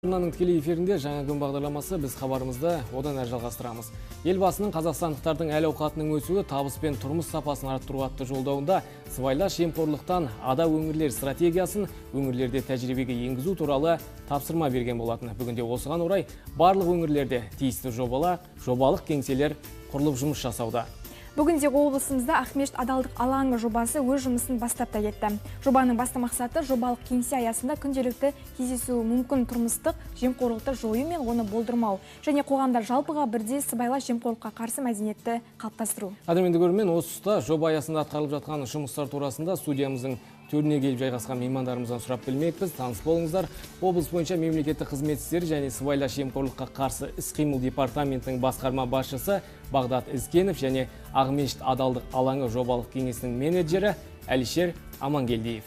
Арнаның тікелей эфирінде жаңа күн бағдарламасы біз хабарымызды одан әрі жалғастырамыз. Елбасының қазақстандықтардың әл-ауқатының өсуі, табыс пен тұрмыс сапасын арттыру атты жолдауында сыбайлас жемқорлықтан ада өңірлер стратегиясын өңірлерде тәжірибеге енгізу туралы тапсырма берген болатын. Бүгінде осыған орай барлық өңірлерде тиісті жобалық кеңселер құрылып жұмыс жасауда. Бүгінде облысымызда Ақмешіт адалдық алаңы жобасы өз жұмысын бастап та кетті. Жобаның басты мақсаты жобалық кеңсе аясында күнделікті кездесуі мүмкін тұрмыстық жемқорлықты жою мен оны болдырмау және қоғамда жалпыға бірдей сыбайлас жемқорлыққа қарсы мәдениетті қалыптастыру. Қадірменді көрермен, осы тұста жоба аясында атқарылып жатқан жұмыстар турасында студиямыздың төріне келіп жайғасқан меймандарымыздан сұрап білмекпіз. Таныс болыңыздар. Облыс бойынша мемлекеттік қызмет істері және сыбайлас жемқорлыққа қарсы іс-қимыл департаментінің басқарма басшысы Бағдат Ізкенов және Ақмешіт адалдық алаңы жобалық кеңесінің менеджері Әлішер Амангелдиев.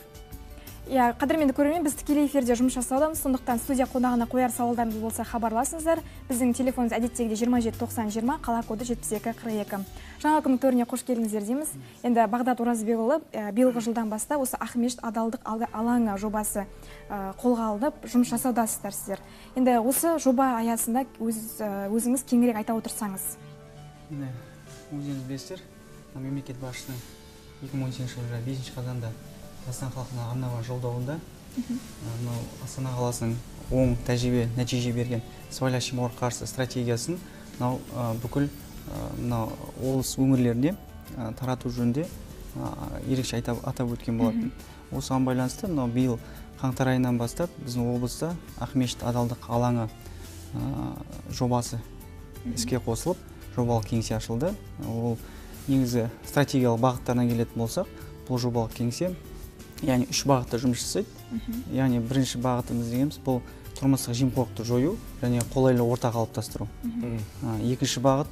Қадірменді көрермен, біз тікелей эфирде жұмыс жасаудамыз, сондықтан студия қонағына қояр сауалдарыңыз болса хабарласыңыздар. Біздің телефонымыз әдеттегідей 27 90 20, қала коды 72 42. Жаңа күн төріне қош келдіңіздер дейміз. Енді Бағдат Оразбекұлы биылғы жылдан бастап осы Ақмешіт адалдық алаңы жобасы қолға алынып жұмыс жасаудасыздар сіздер. Енді осы жоба аясында өзіңіз кеңірек айта отырсаңыз. Өздеріңіз білесіздер, мемлекет басшысының 2018 жылы 5 қазанда Астана халқына арналған жолдауында Астана қаласының оң нәтиже берген сыбайлас жемқорлыққа қарсы стратегиясын бүкіл облыс өңірлеріне тарату жөнінде ерекше атап өткен болатын. Осыған байланысты биыл қаңтар айынан бастап біздің облыста Ақмешіт адалдық алаңы жобасы іске қосылып, жобалық кеңсе ашылды. Ол негізгі стратегиялық бағыттарына келетін болсақ, бұл жобалық кеңсе яғни 3 бағытта жұмыс жасайды. Яғни бірінші бағытымыз дегеніміз бұл тұрмыстық жемқорлықты жою және қолайлы орта қалыптастыру. Екінші бағыт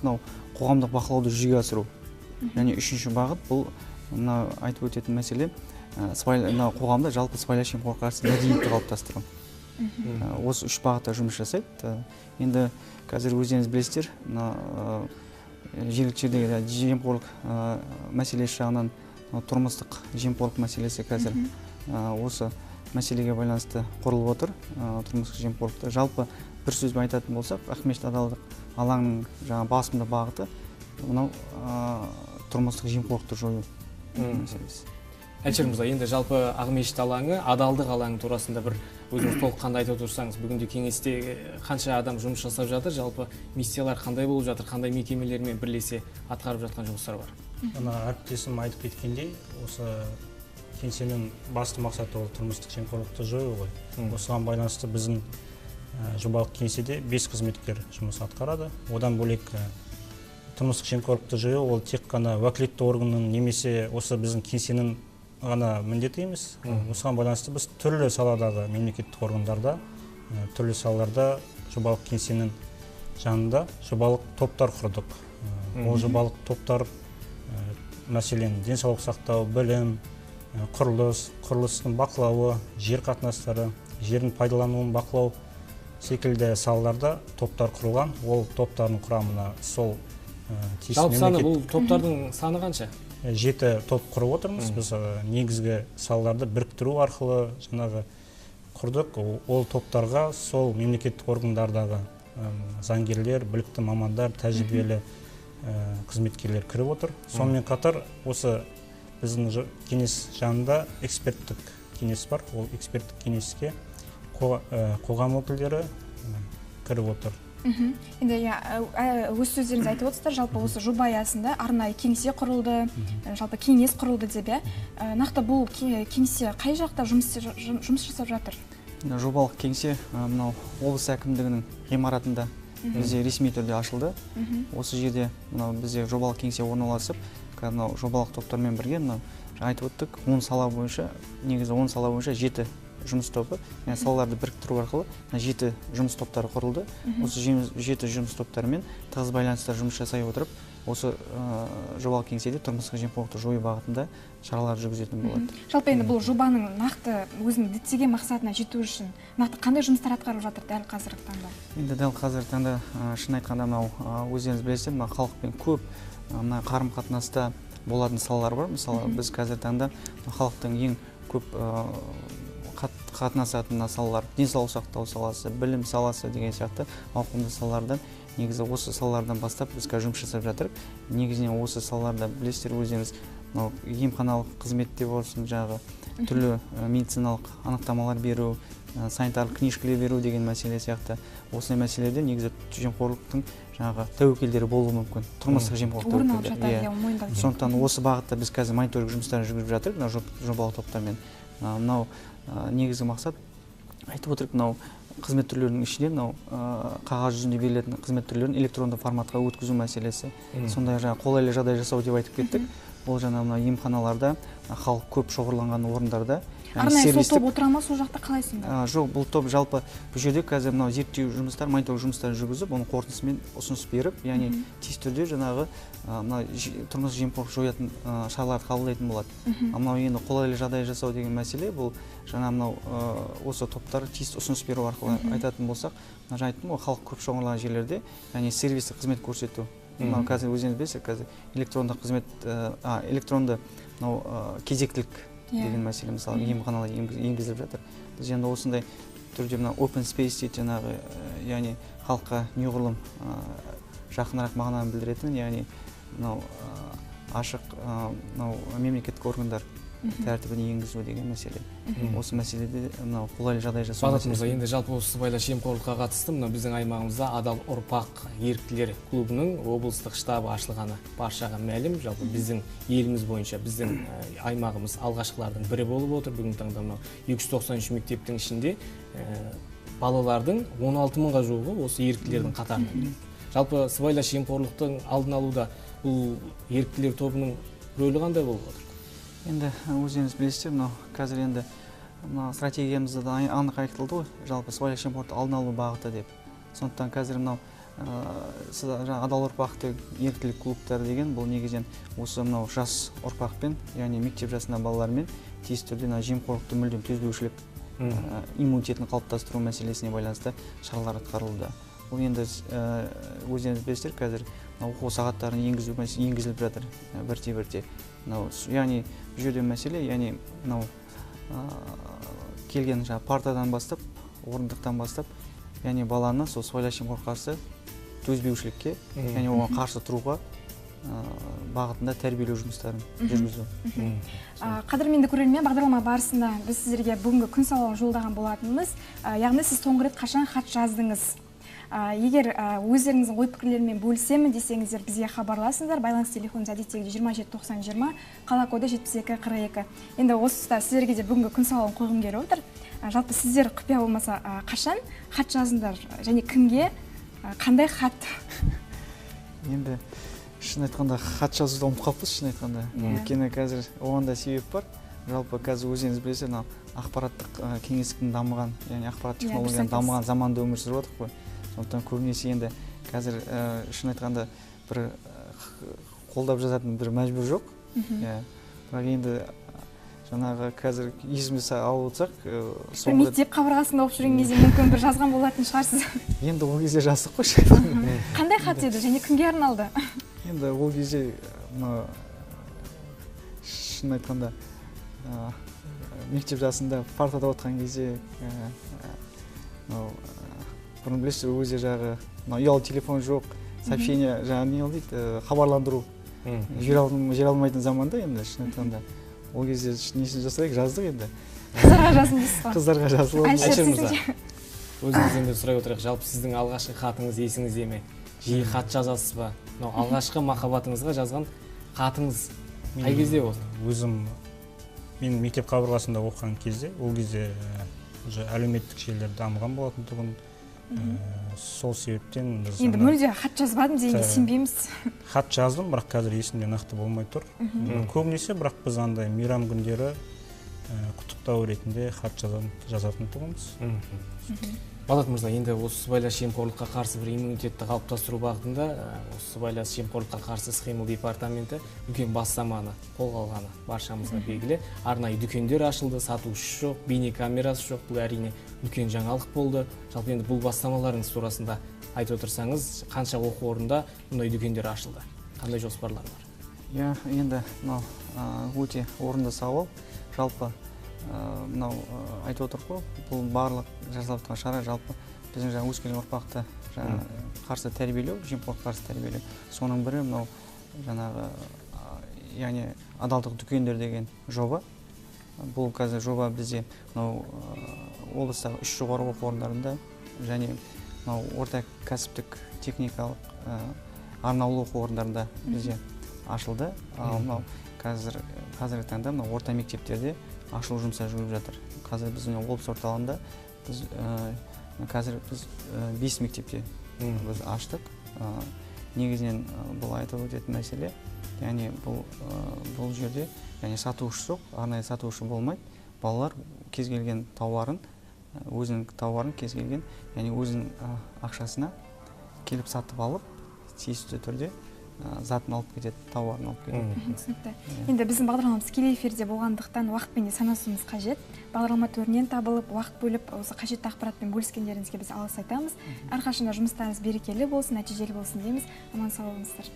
қоғамдық бақылауды жүзеге асыру. Және үшінші бағыт бұл айтып өтетін мәселе қоғамда жалпы сыбайлас жемқорлыққа қарсы мәдениетті қалыптастыру. Осы 3 бағытта жұмыс жасайды. Енді қазір өздеріңіз білесіздер, жергілікті жердегі жемқорлық мәселесі жағынан тұрмыстық жемқорлық мәселесі қазір осы мәселеге байланысты құрылып отыр. Тұрмыстық жемқорлықты жалпы бір сөзбен айтатын болсақ, Ақмешіт адалдық алаңының басымды бағыты тұрмыстық жемқорлықты жою мәселесі. Әлішер мырза, енді жалпы Ақмешіт алаңы, адалдық алаңы турасында бір өзіңіз толыққанды айтып отырсаңыз, бүгінде кеңесте қанша адам жұмыс жасап жатыр, жалпы миссиялар қандай болып жатыр, қандай мекемелермен бірлесе атқарып жатқан жұмыстар бар? Әріптесім айтып кеткендей, осы кеңсенің басты мақсаты ол тұрмыстық жемқорлықты жою ғой. Осыған байланысты біздің жобалық кеңседе 5 қызметкер жұмыс атқарады. Одан бөлек тұрмыстық жемқорлықты жою ол тек қана уәкілетті органның немесе осы біздің кеңсенің ғана міндеті емес. Осыған байланысты біз түрлі саладағы мемлекеттік органдарда, түрлі салаларда жобалық кеңсенің жанында жобалық топтар құрдық. Ол жобалық топтар мәселен денсаулық сақтау, білім, құрылыстың бақылауы, жер қатынастары, жердің пайдалануын бақылау секілді салаларда топтар құрылған. Ол топтардың құрамына сол жалпы саны, бұл топтардың саны қанша? 7 топ құрып отырмыз. Біз негізгі салаларды біріктіру арқылы құрдық. Ол топтарға сол мемлекеттік органдардағы заңгерлер, білікті мамандар, тәжірибелі қызметкерлер кіріп отыр. Сонымен қатар осы біздің кеңес жанында эксперттік кеңес бар. Ол эксперттік кеңеске қоғам өкілдері кіріп отыр. Енді өз сөздеріңіз айтып отырсыздар, жалпы осы жоба аясында арнайы кеңсе құрылды, жалпы кеңес құрылды деп. Нақты бұл кеңсе қай жақта жұмыс жасап жатыр? Жобалық кеңсе облыс әкімдігінің ғимаратында бізде ресми түрде ашылды. Осы жерде бізде жобалық кеңсе орналасып, жобалық топтармен бірге айтып өттік, 10 сала бойынша, негізі 10 сала бойынша 7 жұмыс тобы, салаларды біріктіру арқылы 7 жұмыс топтары құрылды. Осы 7 жұмыс топтарымен тығыз байланыста жұмыс жасай отырып, осы жобалық кеңседе тұрмыстық жемқорлықты жою бағытында шаралар жүргізетін болады. Жалпы енді бұл жобаның нақты өзінің діттеген мақсатына жету үшін нақты қандай жұмыстар атқарылып жатыр дәл қазіргі таңда? Енді дәл қазіргі таңда шын айтқанда өздеріңіз білесіздер, халықпен көп қарым-қатынаста болатын салалар бар. Мысалы, біз қазіргі таңда халықтың ең көп қатынасатын салалар, денсаулық сақтау саласы, білім саласы деген сияқты ауқымды салалардан, негізі осы салалардан бастап біз қазір жұмыс жасап жатырмыз. Негізінен осы салаларда білесіздер өздеріңіз, емханалық қызметте болсын, жағы түрлі медициналық анықтамалар беру, санитарлық книжкалар беру деген мәселе сияқты осындай мәселелерде негізі жемқорлықтың жаңағы тәуекелдері болуы мүмкін, тұрмыстық жемқорлық тәуекелдері. Сондықтан осы бағытта біз қазір мониторинг жұмыстарын жүргізіп жатырмыз, жобалық топтармен. Мынау негізгі мақсат айтып отырып, мынау қызмет түрлерінің ішінде мынау қағаз жүзінде берілетін қызмет түрлерін электронды форматқа өткізу мәселесі. Сондай жаңағы қолайлы жағдай жасау деп айтып кеттік. Бұл жаңа мына емханаларда, халық көп шоғырланған орындарда арнайы сол топ отыра ма сол жақта қалайсың ба? Жоқ, бұл топ жалпы бұл жерде қазір мынау зерттеу жұмыстар, мониторинг жұмыстарын жүргізіп, оның қорытындысымен ұсыныс беріп, яғни тиісті түрде жаңағы мына тұрмыс жемқорлық жоятын шаралар қабылдайтын болады. Мынау енді қолайлы жағдай жасау деген мәселе, бұл жаңа мынау осы топтар тиісті ұсыныс беру арқылы айтатын болсақ, жаңа айттым ғой, халық көп шоғырланған жерлерде, яғни сервистік қызмет көрсету. Мынау қазір өзіңіз білесіз, қазір электронды қызмет, электронды мынау кезектілік деген мәселе мысалы емханалар енгізіліп жатыр. Біз енді осындай түрде мына open space дейді жаңағы, яғни халыққа неғұрлым жақынырақ мағынаны білдіретін, яғни мынау ашық мынау мемлекеттік органдар тәртібіне енгізу деген мәселе. Осы мәселеде мынау қолайлы жағдай жасау мәселесі. Енді жалпы осы сыбайлас жемқорлыққа қатысты мына біздің аймағымызда Адал ұрпақ еріктілер клубының облыстық штабы ашылғаны баршаға мәлім. Жалпы біздің еліміз бойынша біздің аймағымыз алғашқылардың бірі болып отыр. Бүгінгі таңда мынау 293 мектептің ішінде балалардың 16 мыңға жуығы осы еріктілердің қатарына кіреді. Жалпы сыбайлас жемқорлықтың алдын алуда бұл еріктілер тобының рөлі қандай болып отыр? Енді өздеріңіз білесіздер, мынау қазір енді стратегиямызда да анық айтылды ғой, жалпы сыбайлас жемқорлықты алдын алу бағыты деп. Сондықтан қазір мынау Адал ұрпақты еріктілік клубтары деген бұл негізінен осы мынау жас ұрпақпен, яғни мектеп жасындағы балалармен тиісті түрде жемқорлықты мүлдем төзбеушілік иммунитетін қалыптастыру мәселесіне байланысты шаралар атқарылуда. Бұл енді өздеріңіз білесіздер, қазір оқу сағаттарын енгізіліп жатыр бірте-бірте. Яғни бұл жерде мәселе, яғни мынау келген партадан бастап, орындықтан бастап, яғни баланы сол сыбайлас жемқорлыққа қарсы төзбеушілікке, яғни оған қарсы тұруға бағытында тәрбиелеу жұмыстарын жүргізу. Қадірменді көрермен, бағдарлама барысында біз сіздерге бүгінгі күн сауалын жолдаған болатынымыз, яғни сіз соңғы рет қашан хат жаздыңыз? Егер өздеріңіздің ой пікірлерімен бөлісемін десеңіздер, бізге хабарласыңыздар. Байланыс телефонымыз әдеттегідей 27 90 20, қала коды 72 42. Енді осы тұста сіздерге де бүгінгі күн сауалын қойғым келіп отыр. Жалпы сіздер құпия болмаса қашан хат жаздыңдар және кімге, қандай хат? Енді шын айтқанда хат жазуды ұмытып қалыппыз, шын айтқанда. Өйткені қазір оған да себеп бар. Жалпы қазір өздеріңіз білесіздер, ақпараттық кеңістіктің дамыған, яғни ақпарат технологияның дамыған заманда өмір сүріп жатырмыз ғой. Сондықтан көбінесе енді қазір шын айтқанда бір қолдап жазатын бір мәжбүр жоқ. Бірақ енді жаңағы қазір есімізді алып отырсақ, мектеп қабырғасында оқып жүрген кезде мүмкін бір жазған болатын шығарсыз. Енді ол кезде жаздық қой. Қандай хат еді және кімге арналды? Енді ол кезде шын айтқанда мектеп жасында партада отырған кезде бұрын білесіздер, өзі жағы ұялы телефон жоқ, сообщение жаңағы не дейді, хабарландыру жібере алмайтын заманда енді шын айтқанда. Ол кезде несін жасайық, жаздық енді. Қыздарға жаздым дейсіз ба? Қыздарға жазылып. Айшер мырза, өзіңізден де сұрай отырайық, жалпы сіздің алғашқы хатыңыз есіңізде ме? Жиі хат жазасыз ба? Алғашқы махаббатыңызға жазған хатыңыз қай кезде болды? Өзім мен мектеп қабырғасында оқыған кезде, ол кезде әлеуметтік желілер дамыған болатын тұғын. Сол себептен біз енді мүлде хат жазбадым дегенге сенбейміз. Хат жаздым, бірақ қазір есімде нақты болмай тұр. Көбінесе бірақ біз андай мейрам күндері құттықтау ретінде хат жазатын тұғымыз. Балат мырза, енді осы сыбайлас жемқорлыққа қарсы бір иммунитетті қалыптастыру бағытында осы сыбайлас жемқорлыққа қарсы іс-қимыл департаменті үлкен бастаманы қолға алғаны баршамызға белгілі. Арнайы дүкендер ашылды, сатушы жоқ, бейнекамерасы жоқ. Бұл әрине үлкен жаңалық болды. Жалпы енді бұл бастамаларыңыз турасында айтып отырсаңыз, қанша оқу орнында мұндай дүкендер ашылды? Қандай жоспарлар бар? Енді өте орынды сауал. Жалпы мынау айтып отырық қой, бұл барлық жасалып жатқан шара жалпы біздің жаңа өскелең ұрпақты қарсы тәрбиелеу, жемқорлыққа қарсы тәрбиелеу. Соның бірі мынау жаңағы яғни адалдық дүкендер деген жоба. Бұл қазір жоба бізде мынау облыстағы 3 жоғары оқу орындарында және мынау орта кәсіптік техникалық арнаулы оқу орындарында бізде ашылды. Ал мынау қазіргі таңда мынау орта мектептерде ашылу жұмыстары жүріп жатыр. Қазір біздің облыс орталығында қазір біз 5 мектепте біз аштық. Негізінен бұл айтып өтетін мәселе, яғни бұл жерде яғни сатушы жоқ, арнайы сатушы болмайды. Балалар кез келген тауарын, өзінің тауарын кез келген, яғни өзінің ақшасына келіп сатып алып, тиісті түрде затын алып кетеді, тауарын алып кетеді. Түсінікті. Енді біздің бағдарламамыз тікелей эфирде болғандықтан уақытпен де санасуымыз қажет. Бағдарлама төрінен табылып, уақыт бөліп, осы қажетті ақпаратпен бөліскендеріңізге біз алғыс айтамыз. Әрқашанда жұмыстарыңыз берекелі болсын, нәтижелі болсын дейміз. Аман сау болыңыздар.